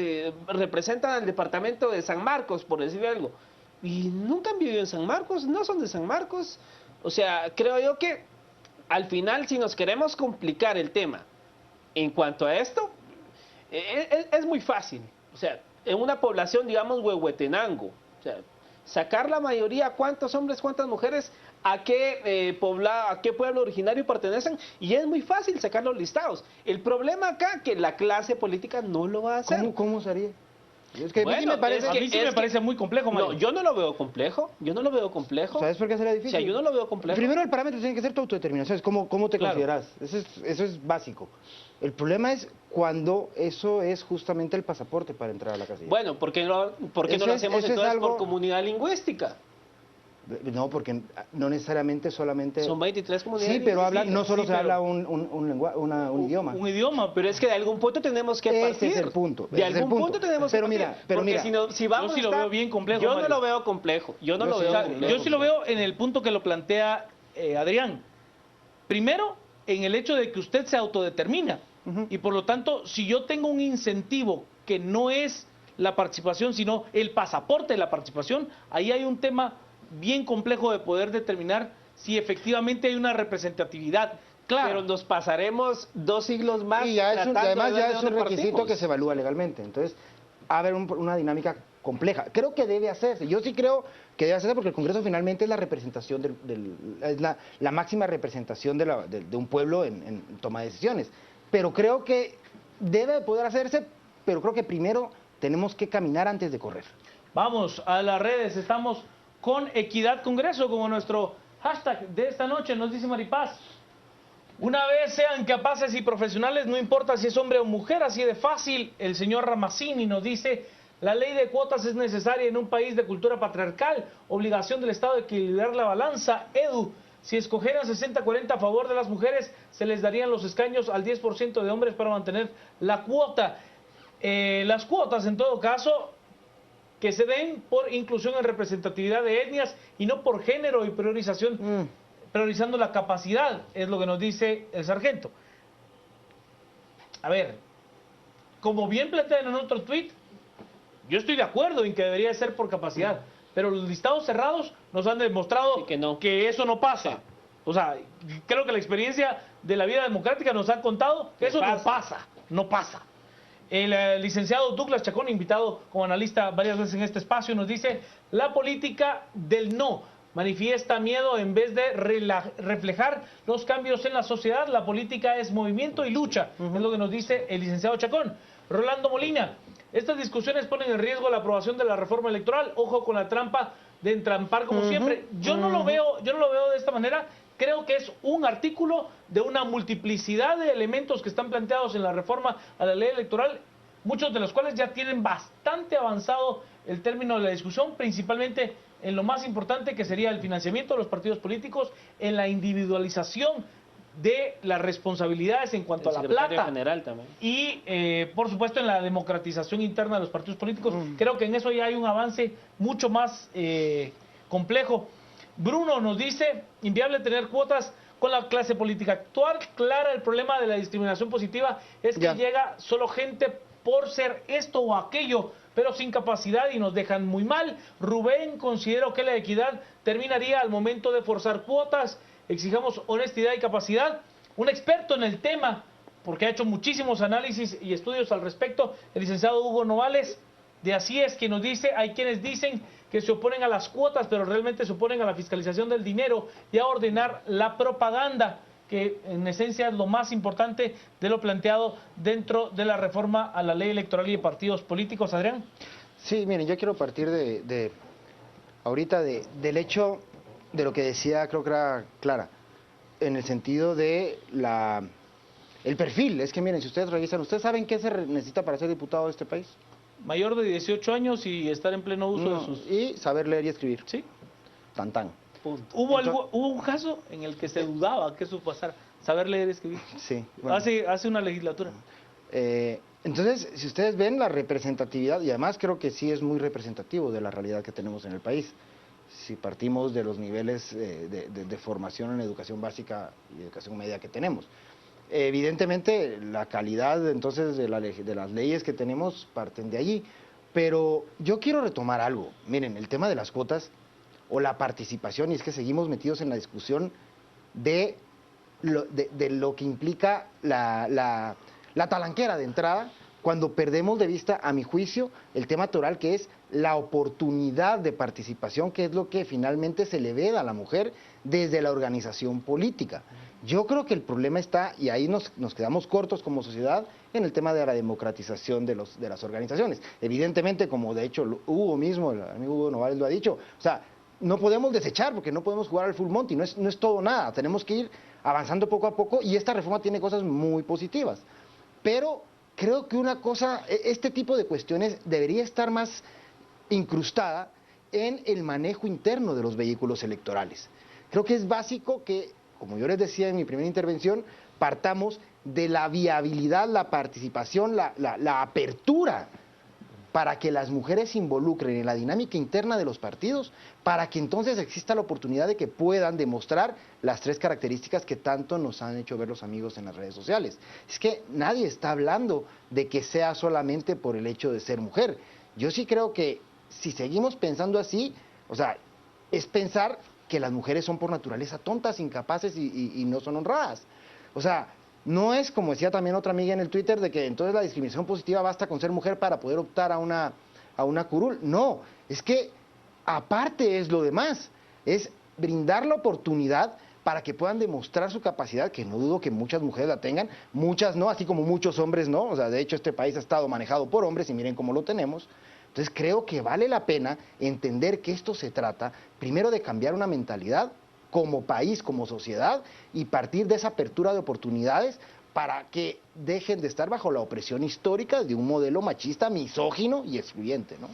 representan al departamento de San Marcos, por decir algo, y nunca han vivido en San Marcos, no son de San Marcos. O sea, creo yo que al final, si nos queremos complicar el tema en cuanto a esto, es muy fácil. O sea, en una población, digamos, Huehuetenango, o sea, sacar la mayoría, cuántos hombres, cuántas mujeres, a qué pueblo originario pertenecen, y es muy fácil sacar los listados. El problema acá que la clase política no lo va a hacer. ¿Cómo sería? Es que bueno, a mí sí me parece muy complejo, Mario. No, yo no lo veo complejo, ¿Sabes por qué sería difícil? O sea, yo no lo veo complejo. Primero el parámetro tiene que ser tu autodeterminación, es cómo te consideras, eso es básico. El problema es cuando eso es justamente el pasaporte para entrar a la casilla. Bueno, ¿por qué no lo hacemos entonces por comunidad lingüística? No, porque no necesariamente solamente... Son 23 comunidades. Sí, pero no solo se habla un idioma. Un idioma, pero es que de algún punto tenemos que partir. Ese es el punto. De algún punto tenemos que partir. Pero mira, si vamos yo sí lo veo bien complejo, yo Mario. no lo veo complejo. Yo no lo veo complejo. Yo sí lo veo en el punto que lo plantea Adrián. Primero, en el hecho de que usted se autodetermina. Y por lo tanto, si yo tengo un incentivo que no es la participación, sino el pasaporte de la participación, ahí hay un tema bien complejo de poder determinar si efectivamente hay una representatividad. Claro. Pero nos pasaremos 2 siglos más. Y ya además ya es un requisito partimos. que se evalúa legalmente. Entonces, va a haber una dinámica compleja. Creo que debe hacerse. Yo sí creo que debe hacerse porque el Congreso finalmente es la representación es la máxima representación de un pueblo en toma de decisiones. Pero creo que debe poder hacerse, pero creo que primero tenemos que caminar antes de correr. Vamos a las redes, estamos con Equidad Congreso como nuestro hashtag de esta noche, nos dice Maripaz. Una vez sean capaces y profesionales, no importa si es hombre o mujer, así de fácil. El señor Ramazzini nos dice, la ley de cuotas es necesaria en un país de cultura patriarcal, obligación del Estado de equilibrar la balanza. Edu, si escogieran 60-40 a favor de las mujeres, se les darían los escaños al 10% de hombres para mantener la cuota. Las cuotas, en todo caso, que se den por inclusión en representatividad de etnias y no por género y priorización, priorizando la capacidad, es lo que nos dice el sargento. A ver, como bien plantean en otro tuit, yo estoy de acuerdo en que debería ser por capacidad, pero los listados cerrados nos han demostrado que eso no pasa. O sea, creo que la experiencia de la vida democrática nos ha contado que eso no pasa. El licenciado Douglas Chacón, invitado como analista varias veces en este espacio, nos dice, la política del no manifiesta miedo en vez de reflejar los cambios en la sociedad. La política es movimiento y lucha, es lo que nos dice el licenciado Chacón. Rolando Molina, estas discusiones ponen en riesgo la aprobación de la reforma electoral. Ojo con la trampa de entrampar como siempre. Yo no lo veo de esta manera. Creo que es un artículo de una multiplicidad de elementos que están planteados en la reforma a la ley electoral, muchos de los cuales ya tienen bastante avanzado el término de la discusión, principalmente en lo más importante que sería el financiamiento de los partidos políticos, en la individualización de las responsabilidades en cuanto a la plata general también. Y por supuesto en la democratización interna de los partidos políticos. Creo que en eso ya hay un avance mucho más complejo. Bruno nos dice, inviable tener cuotas con la clase política actual. Clara, el problema de la discriminación positiva es que llega solo gente por ser esto o aquello, pero sin capacidad y nos dejan muy mal. Rubén, considero que la equidad terminaría al momento de forzar cuotas. Exijamos honestidad y capacidad. Un experto en el tema, porque ha hecho muchísimos análisis y estudios al respecto, el licenciado Hugo Novales, de Así es, que nos dice, hay quienes dicen que se oponen a las cuotas, pero realmente se oponen a la fiscalización del dinero y a ordenar la propaganda, que en esencia es lo más importante de lo planteado dentro de la reforma a la ley electoral y de partidos políticos. Adrián. Sí, miren, yo quiero partir ahorita del hecho de lo que decía, creo que era Clara, en el sentido de el perfil. Es que miren, si ustedes revisan, ¿ustedes saben qué se necesita para ser diputado de este país? Mayor de 18 años y estar en pleno uso de sus... Y saber leer y escribir. Sí. Tan. Hubo un caso en el que se dudaba que eso pasara, saber leer y escribir. Sí. Bueno. Hace una legislatura. Entonces, si ustedes ven la representatividad, y además creo que sí es muy representativo de la realidad que tenemos en el país, si partimos de los niveles de formación en educación básica y educación media que tenemos. Evidentemente, la calidad entonces de las leyes que tenemos parten de allí, pero yo quiero retomar algo. Miren, el tema de las cuotas o la participación, y es que seguimos metidos en la discusión de lo que implica la talanquera de entrada, cuando perdemos de vista, a mi juicio, el tema toral, que es la oportunidad de participación, que es lo que finalmente se le veda a la mujer desde la organización política. Yo creo que el problema está, y ahí nos quedamos cortos como sociedad, en el tema de la democratización de las organizaciones. Evidentemente, como de hecho Hugo mismo, el amigo Hugo Novales lo ha dicho, o sea, no podemos desechar porque no podemos jugar al full monty, no es todo nada, tenemos que ir avanzando poco a poco y esta reforma tiene cosas muy positivas. Pero creo que este tipo de cuestiones debería estar más incrustada en el manejo interno de los vehículos electorales. Creo que es básico que, como yo les decía en mi primera intervención, partamos de la viabilidad, la participación, la apertura para que las mujeres se involucren en la dinámica interna de los partidos, para que entonces exista la oportunidad de que puedan demostrar las 3 características que tanto nos han hecho ver los amigos en las redes sociales. Es que nadie está hablando de que sea solamente por el hecho de ser mujer. Yo sí creo que si seguimos pensando así, o sea, es pensar que las mujeres son por naturaleza tontas, incapaces y no son honradas. O sea, no es como decía también otra amiga en el Twitter de que entonces la discriminación positiva basta con ser mujer para poder optar a una curul. No, es que aparte es lo demás, es brindar la oportunidad para que puedan demostrar su capacidad, que no dudo que muchas mujeres la tengan, muchas no, así como muchos hombres no. O sea, de hecho este país ha estado manejado por hombres y miren cómo lo tenemos. Entonces creo que vale la pena entender que esto se trata primero de cambiar una mentalidad como país, como sociedad, y partir de esa apertura de oportunidades para que dejen de estar bajo la opresión histórica de un modelo machista, misógino y excluyente, ¿no?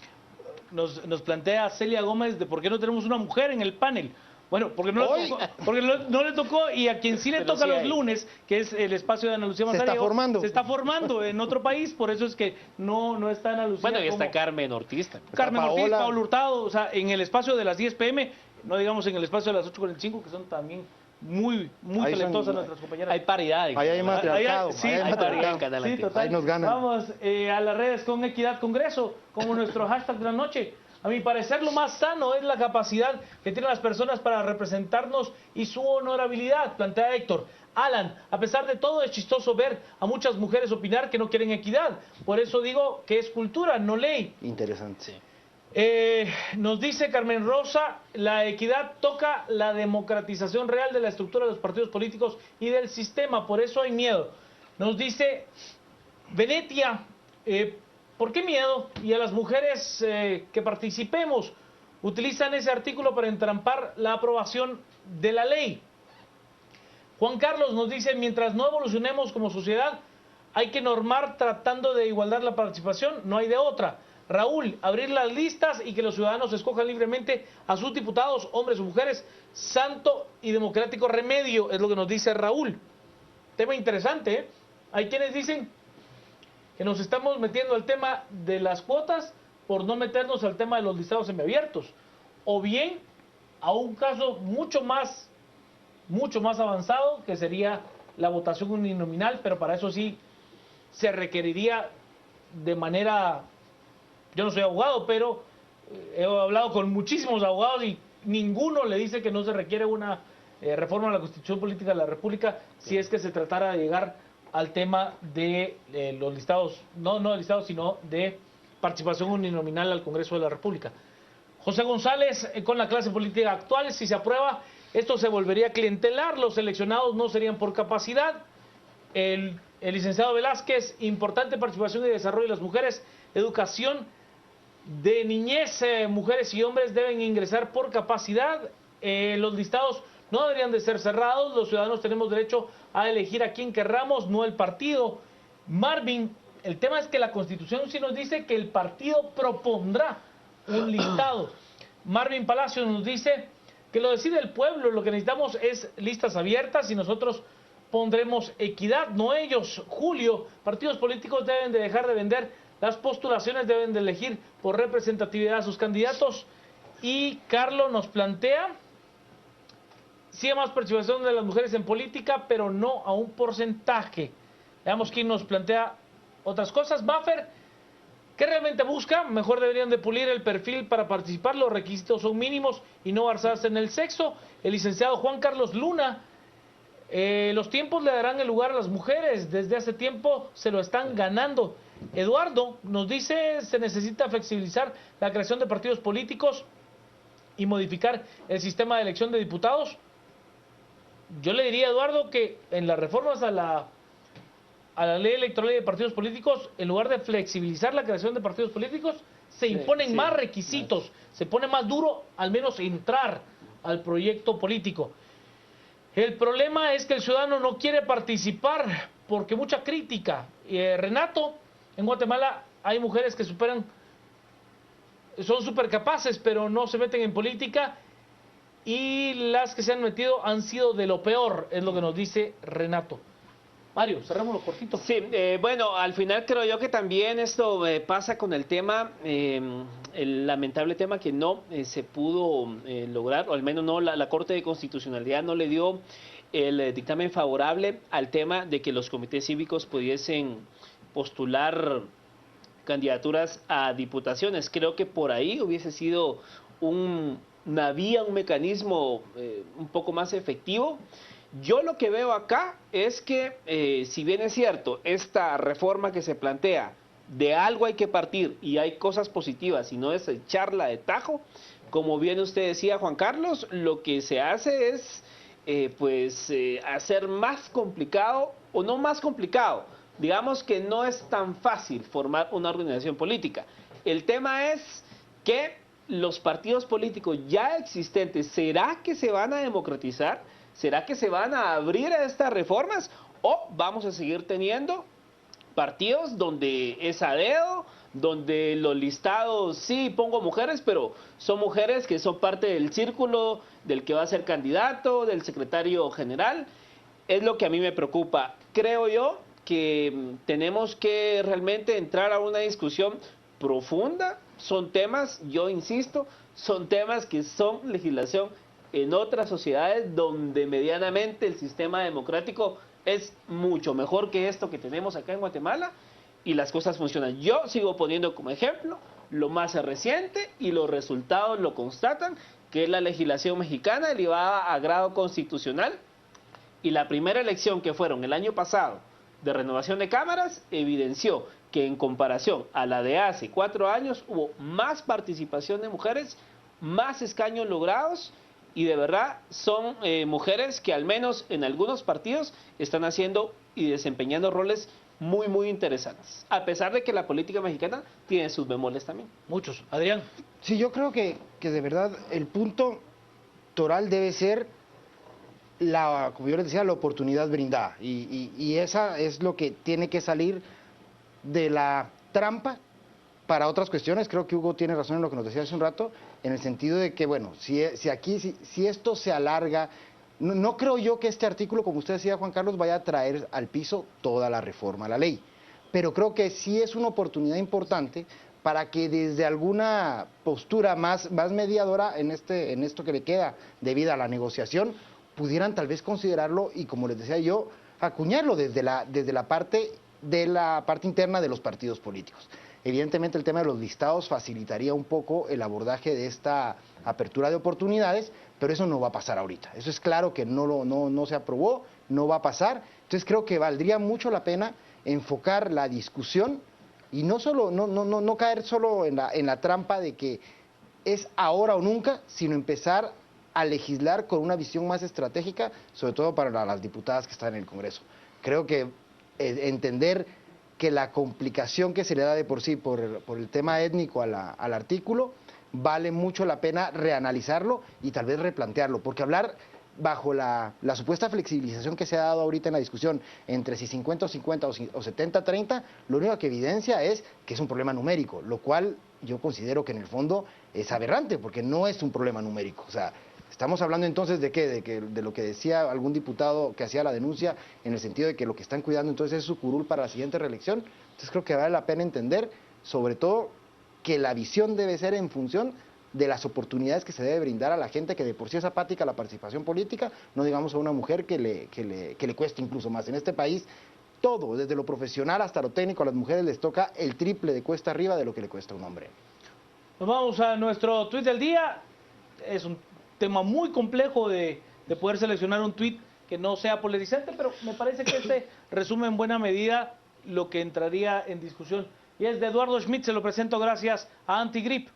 Nos plantea Celia Gómez de por qué no tenemos una mujer en el panel. Bueno, porque no le tocó, y a quien sí le toca los lunes, que es el espacio de Ana Lucía Mazariego, se está formando en otro país, por eso es que no está Ana Lucía. Bueno, y está Carmen Ortiz. Carmen Ortiz, Paola Hurtado, o sea, en el espacio de las 10 p.m., no digamos en el espacio de las 8:45, que son también muy talentosas nuestras compañeras. Hay paridad. Ahí hay matriarcado. Sí, hay paridad en Canal sí, total. Ahí nos ganan. Vamos a las redes con Equidad Congreso, como nuestro hashtag de la noche. A mi parecer, lo más sano es la capacidad que tienen las personas para representarnos y su honorabilidad, plantea Héctor. Alan, a pesar de todo, es chistoso ver a muchas mujeres opinar que no quieren equidad. Por eso digo que es cultura, no ley. Interesante. Sí. Nos dice Carmen Rosa, la equidad toca la democratización real de la estructura de los partidos políticos y del sistema, por eso hay miedo. Nos dice Venetia, ¿por qué miedo? Y a las mujeres que participemos utilizan ese artículo para entrampar la aprobación de la ley. Juan Carlos nos dice, mientras no evolucionemos como sociedad, hay que normar tratando de igualar la participación, no hay de otra. Raúl, abrir las listas y que los ciudadanos escojan libremente a sus diputados, hombres o mujeres, santo y democrático remedio, es lo que nos dice Raúl. Tema interesante, ¿eh? Hay quienes dicen que nos estamos metiendo al tema de las cuotas por no meternos al tema de los listados semiabiertos, o bien a un caso mucho más avanzado, que sería la votación uninominal, pero para eso sí se requeriría de manera... Yo no soy abogado, pero he hablado con muchísimos abogados y ninguno le dice que no se requiere una reforma a la Constitución Política de la República si es que se tratara de llegar al tema de los listados, no de listados, sino de participación uninominal al Congreso de la República. José González, con la clase política actual, si se aprueba, esto se volvería clientelar, los seleccionados no serían por capacidad. El licenciado Velázquez, importante participación y desarrollo de las mujeres, educación de niñez, mujeres y hombres deben ingresar por capacidad. Los listados no deberían de ser cerrados, los ciudadanos tenemos derecho a elegir a quien querramos, no el partido. Marvin, el tema es que la Constitución sí nos dice que el partido propondrá un listado. Marvin Palacios nos dice que lo decide el pueblo, lo que necesitamos es listas abiertas y nosotros pondremos equidad, no ellos. Julio, partidos políticos deben de dejar de vender las postulaciones, deben de elegir por representatividad a sus candidatos. Y Carlos nos plantea, sí hay más participación de las mujeres en política, pero no a un porcentaje. Veamos quién nos plantea otras cosas. Buffer, ¿qué realmente busca? Mejor deberían de pulir el perfil para participar, los requisitos son mínimos y no basarse en el sexo. El licenciado Juan Carlos Luna, los tiempos le darán el lugar a las mujeres, desde hace tiempo se lo están ganando. Eduardo nos dice, se necesita flexibilizar la creación de partidos políticos y modificar el sistema de elección de diputados. Yo le diría, Eduardo, que en las reformas a la ley electoral y de partidos políticos, en lugar de flexibilizar la creación de partidos políticos, se imponen más requisitos, se pone más duro al menos entrar al proyecto político. El problema es que el ciudadano no quiere participar porque mucha crítica. Renato, en Guatemala hay mujeres que son súper capaces, pero no se meten en política, y las que se han metido han sido de lo peor, es lo que nos dice Renato. Mario, cerrémoslo cortito. Sí, bueno, al final creo yo que también esto pasa con el tema, el lamentable tema que no se pudo lograr, o al menos no la Corte de Constitucionalidad no le dio el dictamen favorable al tema de que los comités cívicos pudiesen postular candidaturas a diputaciones. Creo que por ahí hubiese sido una vía, un mecanismo un poco más efectivo. Yo lo que veo acá es que, si bien es cierto, esta reforma que se plantea, de algo hay que partir y hay cosas positivas y no es echarla de tajo, como bien usted decía, Juan Carlos, lo que se hace es hacer más complicado, o no más complicado, digamos que no es tan fácil formar una organización política. El tema es que los partidos políticos ya existentes, ¿será que se van a democratizar? ¿Será que se van a abrir a estas reformas? ¿O vamos a seguir teniendo partidos donde es a dedo, donde los listados, sí, pongo mujeres, pero son mujeres que son parte del círculo del que va a ser candidato, del secretario general? Es lo que a mí me preocupa. Creo yo que tenemos que realmente entrar a una discusión profunda. Son temas, yo insisto, son temas que son legislación en otras sociedades donde medianamente el sistema democrático es mucho mejor que esto que tenemos acá en Guatemala y las cosas funcionan. Yo sigo poniendo como ejemplo lo más reciente y los resultados lo constatan, que es la legislación mexicana elevada a grado constitucional, y la primera elección que fueron el año pasado de renovación de cámaras evidenció que en comparación a la de hace 4 años hubo más participación de mujeres, más escaños logrados, y de verdad son mujeres que al menos en algunos partidos están haciendo y desempeñando roles muy, muy interesantes, a pesar de que la política mexicana tiene sus bemoles también. Muchos. Adrián. Sí, yo creo que de verdad el punto toral debe ser como yo les decía, la oportunidad brindada. Y esa es lo que tiene que salir de la trampa para otras cuestiones. Creo que Hugo tiene razón en lo que nos decía hace un rato, en el sentido de que, bueno, si esto se alarga, no creo yo que este artículo, como usted decía, Juan Carlos, vaya a traer al piso toda la reforma a la ley. Pero creo que sí es una oportunidad importante para que desde alguna postura más mediadora en esto que le queda debido a la negociación, pudieran tal vez considerarlo y, como les decía yo, acuñarlo desde la parte interna de los partidos políticos. Evidentemente el tema de los listados facilitaría un poco el abordaje de esta apertura de oportunidades, pero eso no va a pasar ahorita. Eso es claro que no se aprobó, no va a pasar. Entonces creo que valdría mucho la pena enfocar la discusión y no caer solo en la trampa de que es ahora o nunca, sino empezar a legislar con una visión más estratégica, sobre todo para las diputadas que están en el Congreso. Creo que entender que la complicación que se le da de por sí por el tema étnico al artículo, vale mucho la pena reanalizarlo y tal vez replantearlo, porque hablar bajo la supuesta flexibilización que se ha dado ahorita en la discusión entre si 50 o 50 o 70-30, lo único que evidencia es que es un problema numérico, lo cual yo considero que en el fondo es aberrante, porque no es un problema numérico. O sea, estamos hablando entonces de qué, de lo que decía algún diputado que hacía la denuncia, en el sentido de que lo que están cuidando entonces es su curul para la siguiente reelección. Entonces creo que vale la pena entender, sobre todo, que la visión debe ser en función de las oportunidades que se debe brindar a la gente que de por sí es apática a la participación política, no digamos a una mujer que le cueste incluso más. En este país, todo, desde lo profesional hasta lo técnico, a las mujeres les toca el triple de cuesta arriba de lo que le cuesta a un hombre. Nos vamos a nuestro tuit del día. Es un tema muy complejo de poder seleccionar un tuit que no sea polarizante, pero me parece que este resume en buena medida lo que entraría en discusión. Y es de Eduardo Schmidt, se lo presento gracias a Antigrip.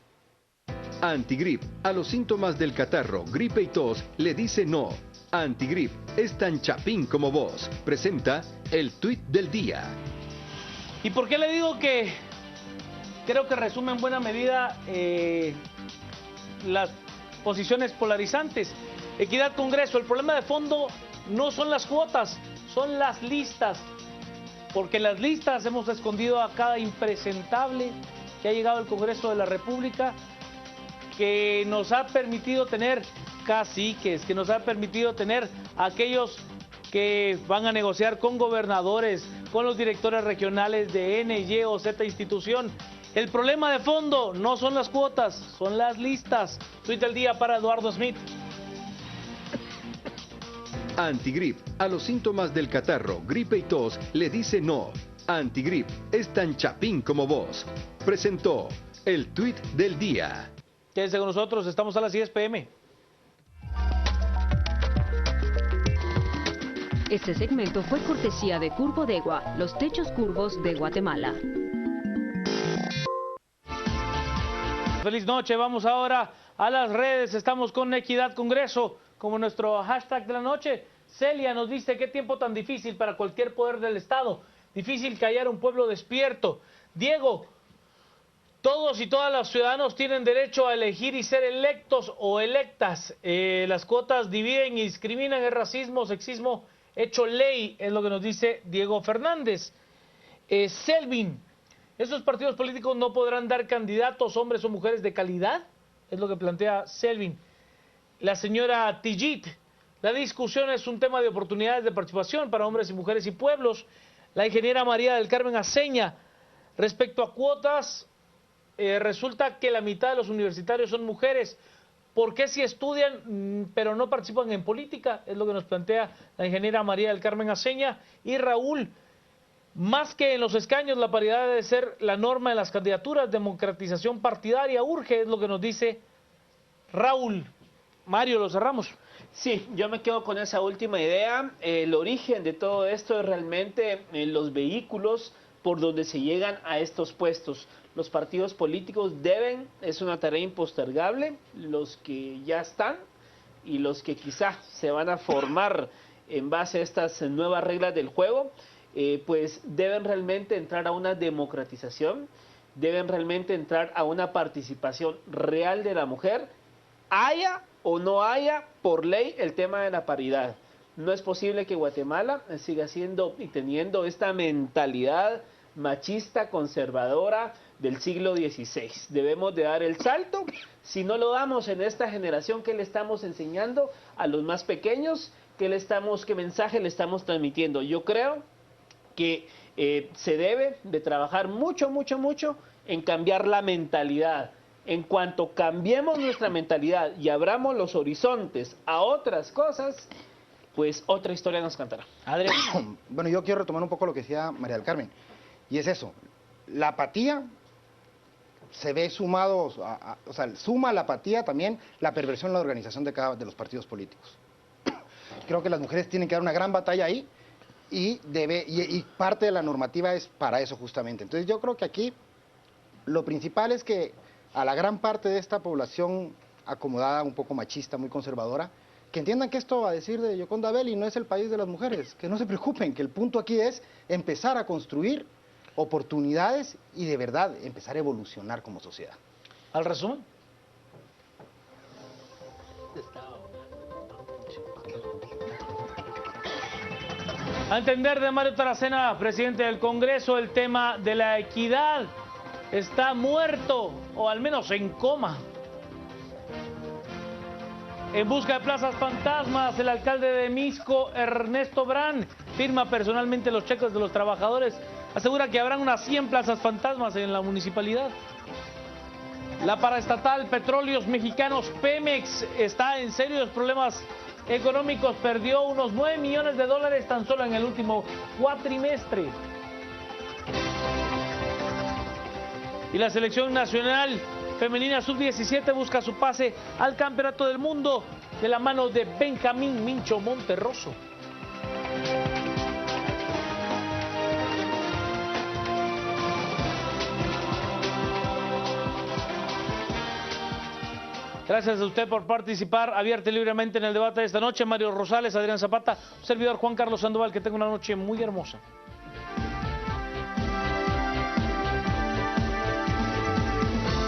Antigrip, a los síntomas del catarro, gripe y tos, le dice no. Antigrip, es tan chapín como vos. Presenta el tuit del día. ¿Y por qué le digo que creo que resume en buena medida las posiciones polarizantes? Equidad Congreso, el problema de fondo no son las cuotas, son las listas. Porque en las listas hemos escondido a cada impresentable que ha llegado al Congreso de la República, que nos ha permitido tener caciques, que nos ha permitido tener aquellos que van a negociar con gobernadores, con los directores regionales de N, Y o Z institución. El problema de fondo no son las cuotas, son las listas. Tweet del día para Eduardo Smith. Antigrip. A los síntomas del catarro, gripe y tos le dice no. Antigrip es tan chapín como vos. Presentó el tuit del día. Quédense con nosotros, estamos a las 10 p.m. Este segmento fue cortesía de Curbodegua, los techos curvos de Guatemala. Feliz noche, vamos ahora a las redes, estamos con Equidad Congreso como nuestro hashtag de la noche. Celia nos dice: qué tiempo tan difícil para cualquier poder del Estado, difícil callar a un pueblo despierto. Diego, todos y todas los ciudadanos tienen derecho a elegir y ser electos o electas. Las cuotas dividen y discriminan, el racismo, sexismo hecho ley, es lo que nos dice Diego Fernández. Selvin, ¿esos partidos políticos no podrán dar candidatos, hombres o mujeres de calidad? Es lo que plantea Selvin. La señora Tijit, la discusión es un tema de oportunidades de participación para hombres y mujeres y pueblos. La ingeniera María del Carmen Aceña, respecto a cuotas, resulta que la mitad de los universitarios son mujeres. ¿Por qué si estudian pero no participan en política? Es lo que nos plantea la ingeniera María del Carmen Aceña. Y Raúl, más que en los escaños, la paridad debe ser la norma en las candidaturas, democratización partidaria urge, es lo que nos dice Raúl. Mario, lo cerramos. Sí, yo me quedo con esa última idea. El origen de todo esto es realmente los vehículos por donde se llegan a estos puestos. Los partidos políticos deben, es una tarea impostergable, los que ya están y los que quizá se van a formar en base a estas nuevas reglas del juego, pues deben realmente entrar a una democratización, deben realmente entrar a una participación real de la mujer, haya o no haya por ley el tema de la paridad. No es posible que Guatemala siga siendo y teniendo esta mentalidad machista, conservadora del siglo XVI. Debemos de dar el salto. Si no lo damos en esta generación, ¿qué le estamos enseñando a los más pequeños? ¿Qué mensaje le estamos transmitiendo? Yo creo que se debe de trabajar mucho en cambiar la mentalidad. En cuanto cambiemos nuestra mentalidad y abramos los horizontes a otras cosas, pues otra historia nos cantará. Adrián. Bueno, yo quiero retomar un poco lo que decía María del Carmen, y es eso, la apatía se ve sumado, o sea, suma a la apatía también la perversión en la organización de los partidos políticos. Creo que las mujeres tienen que dar una gran batalla ahí, y parte de la normativa es para eso justamente. Entonces yo creo que aquí lo principal es que a la gran parte de esta población acomodada, un poco machista, muy conservadora, que entiendan que esto, a decir de Yoconda Belli, no es el país de las mujeres, que no se preocupen, que el punto aquí es empezar a construir oportunidades y de verdad empezar a evolucionar como sociedad. ¿Al resumen? A entender de Mario Taracena, presidente del Congreso, el tema de la equidad está muerto, o al menos en coma. En busca de plazas fantasmas, el alcalde de Misco, Ernesto Brand, firma personalmente los cheques de los trabajadores. Asegura que habrán unas 100 plazas fantasmas en la municipalidad. La paraestatal Petróleos Mexicanos Pemex está en serios problemas económicos. Perdió unos $9 millones tan solo en el último cuatrimestre. Y la selección nacional femenina sub-17 busca su pase al Campeonato del Mundo de la mano de Benjamín Mincho Monterroso. Gracias a usted por participar abierta y libremente en el debate de esta noche. Mario Rosales, Adrián Zapata, servidor Juan Carlos Sandoval, que tenga una noche muy hermosa.